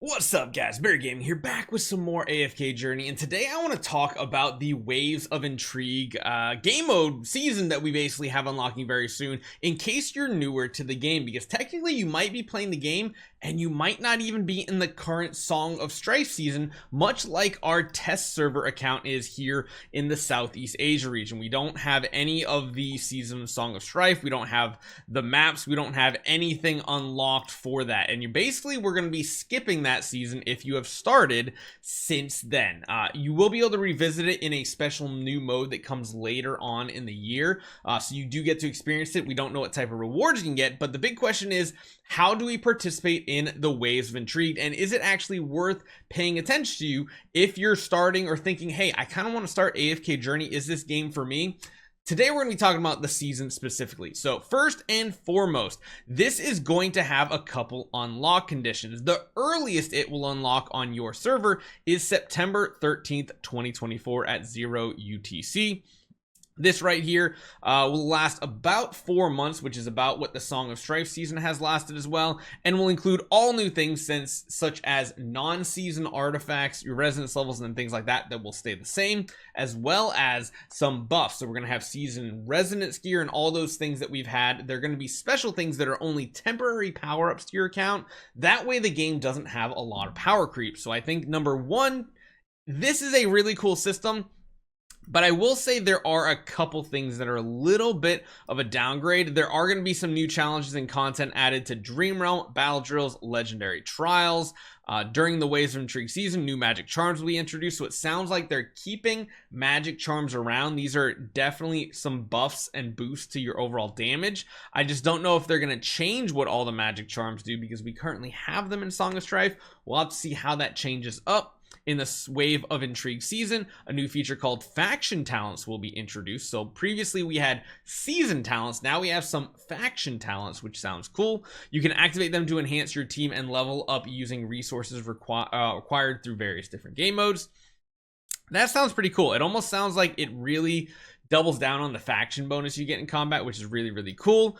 What's up guys, Bear Gaming here, back with some more AFK Journey, and today I want to talk about the Waves of Intrigue game mode season that we basically have unlocking very soon, in case you're newer to the game, because technically you might be playing the game and you might not even be in the current Song of Strife season, much like our test server account is here in the Southeast Asia region. We don't have any of the season of Song of Strife, we don't have the maps, we don't have anything unlocked for that, and we're going to be skipping that season if you have started since then. You will be able to revisit it in a special new mode that comes later on in the year, so you do get to experience it. We don't know what type of rewards you can get, but the big question is, how do we participate in the Waves of Intrigue, and is it actually worth paying attention to you if you're starting or thinking, hey, I kind of want to start AFK Journey, is this game for me? Today we're going to be talking about the season specifically. So first and foremost, this is going to have a couple unlock conditions. The earliest it will unlock on your server is September 13th 2024 at 0 UTC. This right here will last about 4 months, which is about what the Song of Strife season has lasted as well, and will include all new things such as non-season artifacts, your resonance levels, and things like that will stay the same, as well as some buffs. So we're going to have season resonance gear and all those things that we've had. They're going to be special things that are only temporary power-ups to your account. That way the game doesn't have a lot of power creep. So I think number one, this is a really cool system. But I will say there are a couple things that are a little bit of a downgrade. There are going to be some new challenges and content added to Dream Realm, Battle Drills, Legendary Trials. During the Waves of Intrigue season, new magic charms will be introduced. So it sounds like they're keeping magic charms around. These are definitely some buffs and boosts to your overall damage. I just don't know if they're going to change what all the magic charms do, because we currently have them in Song of Strife. We'll have to see how that changes up. In this Wave of Intrigue season, a new feature called Faction Talents will be introduced. So previously we had Season Talents, now we have some Faction Talents, which sounds cool. You can activate them to enhance your team and level up using resources required through various different game modes. That sounds pretty cool. It almost sounds like it really doubles down on the faction bonus you get in combat, which is really cool.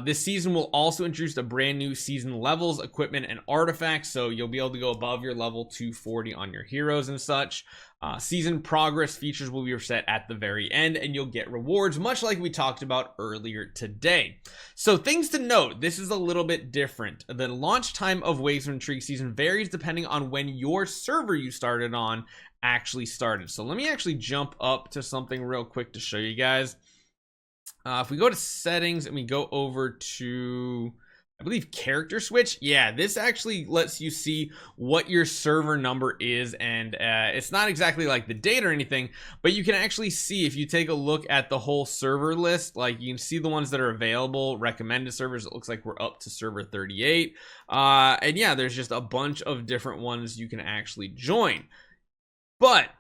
This season will also introduce a brand new season levels, equipment, and artifacts, so you'll be able to go above your level 240 on your heroes and such. Season progress features will be reset at the very end, and you'll get rewards, much like we talked about earlier today. So things to note, this is a little bit different. The launch time of Waves of Intrigue season varies depending on when your server you started on actually started. So let me actually jump up to something real quick to show you guys. If we go to settings and we go over to, I believe, character switch, yeah, this actually lets you see what your server number is, and it's not exactly like the date or anything, but you can actually see, if you take a look at the whole server list, like you can see the ones that are available, recommended servers. It looks like we're up to server 38, and yeah, there's just a bunch of different ones you can actually join. But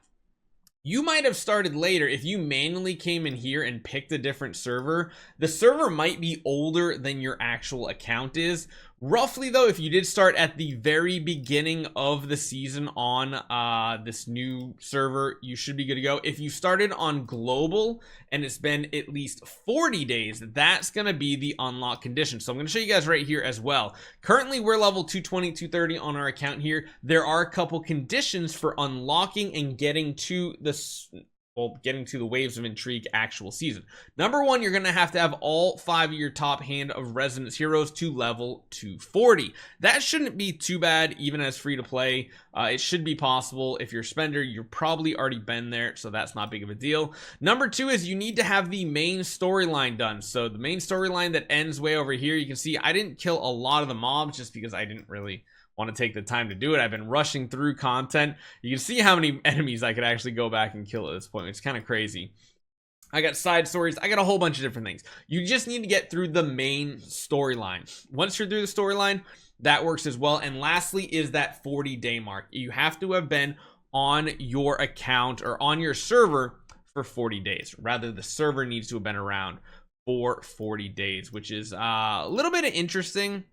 you might have started later. If you manually came in here and picked a different server, the server might be older than your actual account is. Roughly though, if you did start at the very beginning of the season on this new server, you should be good to go. If you started on global and it's been at least 40 days, that's going to be the unlock condition. So I'm going to show you guys right here as well. Currently we're level 220, 230 on our account here. There are a couple conditions for unlocking and getting to the Waves of Intrigue actual season. Number one, you're going to have all 5 of your top hand of resonance heroes to level 240. That shouldn't be too bad, even as free to play. It should be possible. If you're a spender, you're probably already been there, so that's not big of a deal. Number two is you need to have the main storyline done. So the main storyline that ends way over here, you can see I didn't kill a lot of the mobs just because I didn't really want to take the time to do it. I've been rushing through content. You can see how many enemies I could actually go back and kill at this point. It's kind of crazy. I got side stories. I got a whole bunch of different things. You just need to get through the main storyline. Once you're through the storyline, that works as well. And lastly is that 40-day mark. You have to have been on your account or on your server for 40 days. Rather, the server needs to have been around for 40 days, which is a little bit interesting.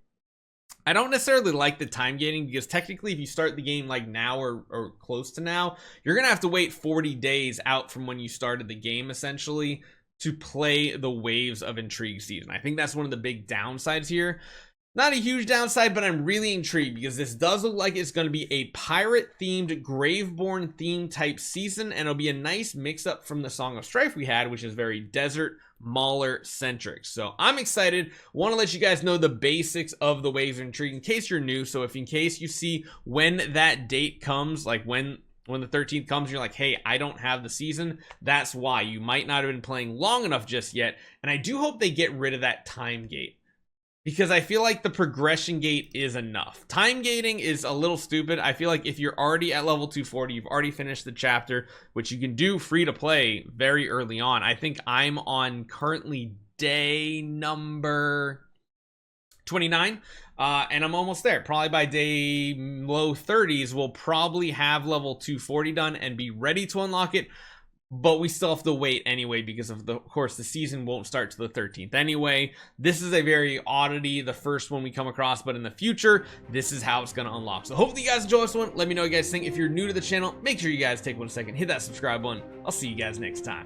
I don't necessarily like the time gating, because technically if you start the game like now or close to now, you're gonna have to wait 40 days out from when you started the game essentially to play the Waves of Intrigue season. I think that's one of the big downsides here. Not a huge downside, but I'm really intrigued because this does look like it's going to be a pirate-themed, Graveborn-themed type season, and it'll be a nice mix-up from the Song of Strife we had, which is very desert, Mauler-centric. So I'm excited. Want to let you guys know the basics of the Waves of Intrigue in case you're new. So if in case you see when that date comes, like when the 13th comes, you're like, hey, I don't have the season, that's why. You might not have been playing long enough just yet, and I do hope they get rid of that time gate, because I feel like the progression gate is enough. Time gating is a little stupid. I feel like if you're already at level 240, you've already finished the chapter, which you can do free to play very early on. I think I'm on currently day number 29, and I'm almost there. Probably by day low 30s, we'll probably have level 240 done and be ready to unlock it. But we still have to wait anyway because of course the season won't start to the 13th anyway. This is a very oddity, the first one we come across, but in the future this is how it's going to unlock. So hopefully you guys enjoy this one. Let me know what you guys think. If you're new to the channel, make sure you guys take 1 second, hit that subscribe button. I'll see you guys next time.